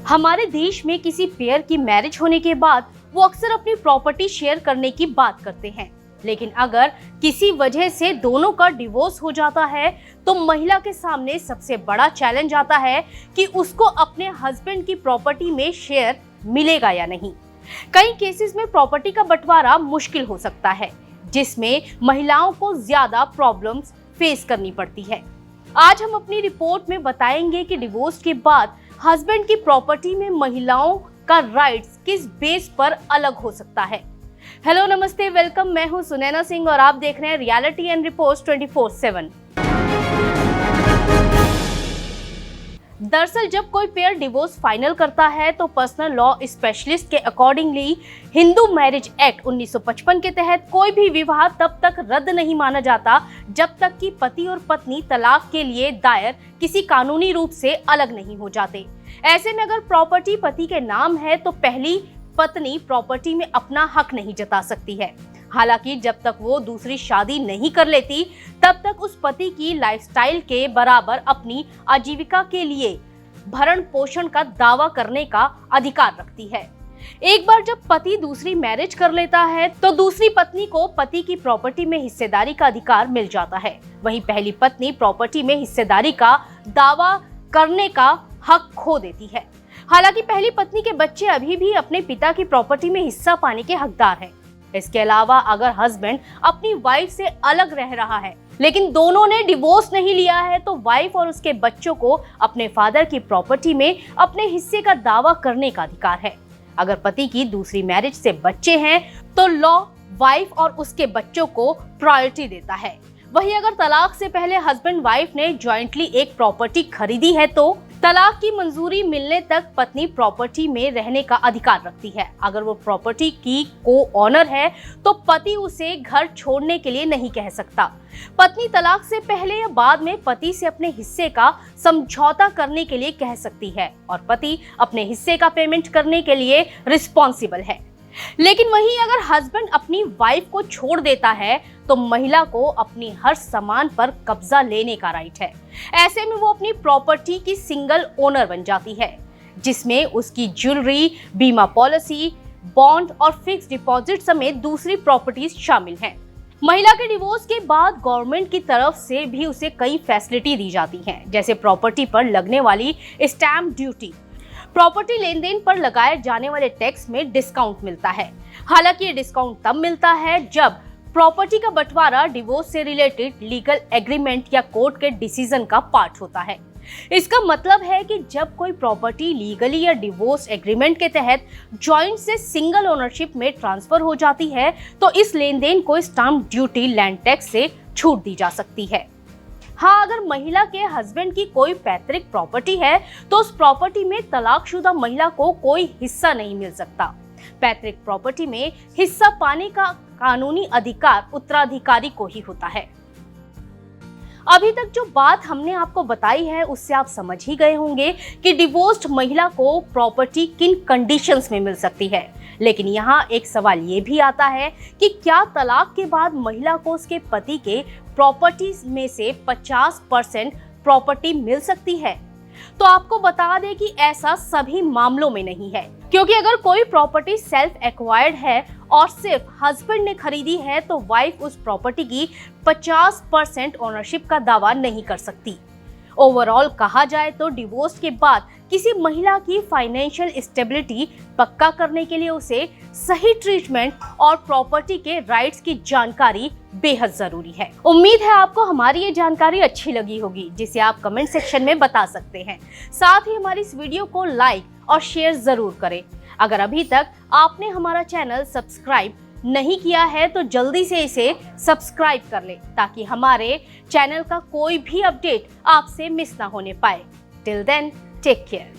हमारे देश में किसी पेयर की मैरिज होने के बाद वो अक्सर अपनी प्रॉपर्टी शेयर करने की बात करते हैं, लेकिन अगर किसी वजह से दोनों का डिवोर्स हो जाता है तो महिला के सामने सबसे बड़ा चैलेंज आता है कि उसको अपने हस्बैंड की प्रॉपर्टी में शेयर मिलेगा या नहीं। कई केसेस में प्रॉपर्टी का बंटवारा मुश्किल हो सकता है, जिसमें महिलाओं को ज्यादा प्रॉब्लम्स फेस करनी पड़ती है। आज हम अपनी रिपोर्ट में बताएंगे कि डिवोर्स के बाद हस्बैंड की प्रॉपर्टी में महिलाओं का राइट्स किस बेस पर अलग हो सकता है। हेलो नमस्ते, वेलकम। मैं हूं सुनैना सिंह और आप देख रहे हैं रियलिटी एंड रिपोर्ट्स 24/7। दरअसल जब कोई पेयर डिवोर्स फाइनल करता है तो पर्सनल लॉ स्पेशलिस्ट के अकॉर्डिंगली हिंदू मैरिज एक्ट 1955 के तहत कोई भी विवाह तब तक रद्द नहीं माना जाता जब तक कि पति और पत्नी तलाक के लिए दायर किसी कानूनी रूप से अलग नहीं हो जाते। ऐसे में अगर प्रॉपर्टी पति के नाम है तो पहली पत्नी प्रॉपर्टी में अपना हक नहीं जता सकती है। हालांकि जब तक वो दूसरी शादी नहीं कर लेती तब तक उस पति की लाइफस्टाइल के बराबर अपनी आजीविका के लिए भरण पोषण का दावा करने का अधिकार रखती है। एक बार जब पति दूसरी मैरिज कर लेता है तो दूसरी पत्नी को पति की प्रॉपर्टी में हिस्सेदारी का अधिकार मिल जाता है। वहीं पहली पत्नी प्रॉपर्टी में हिस्सेदारी का दावा करने का हक खो देती है। हालांकि पहली पत्नी के बच्चे अभी भी अपने पिता की प्रॉपर्टी में हिस्सा पाने के हकदार हैं। इसके अलावा अगर हस्बैंड अपनी वाइफ से अलग रह रहा है लेकिन दोनों ने डिवोर्स नहीं लिया है तो वाइफ और उसके बच्चों को अपने फादर की प्रॉपर्टी में अपने हिस्से का दावा करने का अधिकार है। अगर पति की दूसरी मैरिज से बच्चे हैं तो लॉ वाइफ और उसके बच्चों को प्रायोरिटी देता है। वहीं अगर तलाक से पहले हस्बैंड वाइफ ने जॉइंटली एक प्रॉपर्टी खरीदी है तो तलाक की मंजूरी मिलने तक पत्नी प्रॉपर्टी में रहने का अधिकार रखती है। अगर वो प्रॉपर्टी की को ऑनर है तो पति उसे घर छोड़ने के लिए नहीं कह सकता। पत्नी तलाक से पहले या बाद में पति से अपने हिस्से का समझौता करने के लिए कह सकती है और पति अपने हिस्से का पेमेंट करने के लिए रिस्पॉन्सिबल है। लेकिन वहीं अगर हस्बैंड अपनी वाइफ को छोड़ देता है तो महिला को अपनी हर सामान पर कब्जा लेने का राइट है। ऐसे में वो अपनी प्रॉपर्टी की सिंगल ओनर बन जाती है, जिसमें उसकी ज्वेलरी, बीमा पॉलिसी, बॉन्ड और फिक्स डिपॉजिट समेत दूसरी प्रॉपर्टीज शामिल हैं। महिला के डिवोर्स के बाद गवर्नमेंट की तरफ से भी उसे कई फैसिलिटी दी जाती हैं, जैसे प्रॉपर्टी पर लगने वाली स्टैम्प ड्यूटी, प्रॉपर्टी लेन देन पर लगाए जाने वाले टैक्स में डिस्काउंट मिलता है। हालांकि ये डिस्काउंट तब मिलता है जब प्रॉपर्टी का बंटवारा डिवोर्स से रिलेटेड लीगल एग्रीमेंट या कोर्ट के डिसीजन का पार्ट होता है। इसका मतलब है कि जब कोई प्रॉपर्टी लीगली या डिवोर्स एग्रीमेंट के तहत जॉइंट से सिंगल ओनरशिप में ट्रांसफर हो जाती है तो इस लेन देन को स्टाम्प ड्यूटी, लैंड टैक्स से छूट दी जा सकती है। हाँ, अगर महिला के हस्बैंड की कोई पैतृक प्रॉपर्टी है तो उस प्रॉपर्टी में तलाकशुदा महिला को कोई हिस्सा नहीं मिल सकता। पैतृक प्रॉपर्टी में हिस्सा पाने का कानूनी अधिकार उत्तराधिकारी को ही होता है। अभी तक जो बात हमने आपको बताई है उससे आप समझ ही गए होंगे कि डिवोर्स्ड महिला को प्रॉपर्टी किन कंडीशंस में मिल सकती है। लेकिन यहाँ एक सवाल ये भी आता है कि क्या तलाक के बाद महिला को उसके पति के प्रॉपर्टी में से 50% प्रॉपर्टी मिल सकती है? तो आपको बता दें कि ऐसा सभी मामलों में नहीं है, क्योंकि अगर कोई प्रॉपर्टी सेल्फ एक्वायर्ड है और सिर्फ हस्बैंड ने खरीदी है तो वाइफ उस प्रॉपर्टी की 50% ओनरशिप का दावा नहीं कर सकती। ओवरऑल कहा जाए तो डिवोर्स के बाद किसी महिला की फाइनेंशियल स्टेबिलिटी पक्का करने के लिए उसे सही ट्रीटमेंट और प्रॉपर्टी के राइट्स की जानकारी बेहद जरूरी है। उम्मीद है आपको हमारी ये जानकारी अच्छी लगी होगी, जिसे आप कमेंट सेक्शन में बता सकते हैं। साथ ही हमारी इस वीडियो को लाइक और शेयर जरूर करें। अगर अभी तक आपने हमारा चैनल सब्सक्राइब नहीं किया है तो जल्दी से इसे सब्सक्राइब कर ले ताकि हमारे चैनल का कोई भी अपडेट आपसे मिस ना होने पाए। Till then, take care.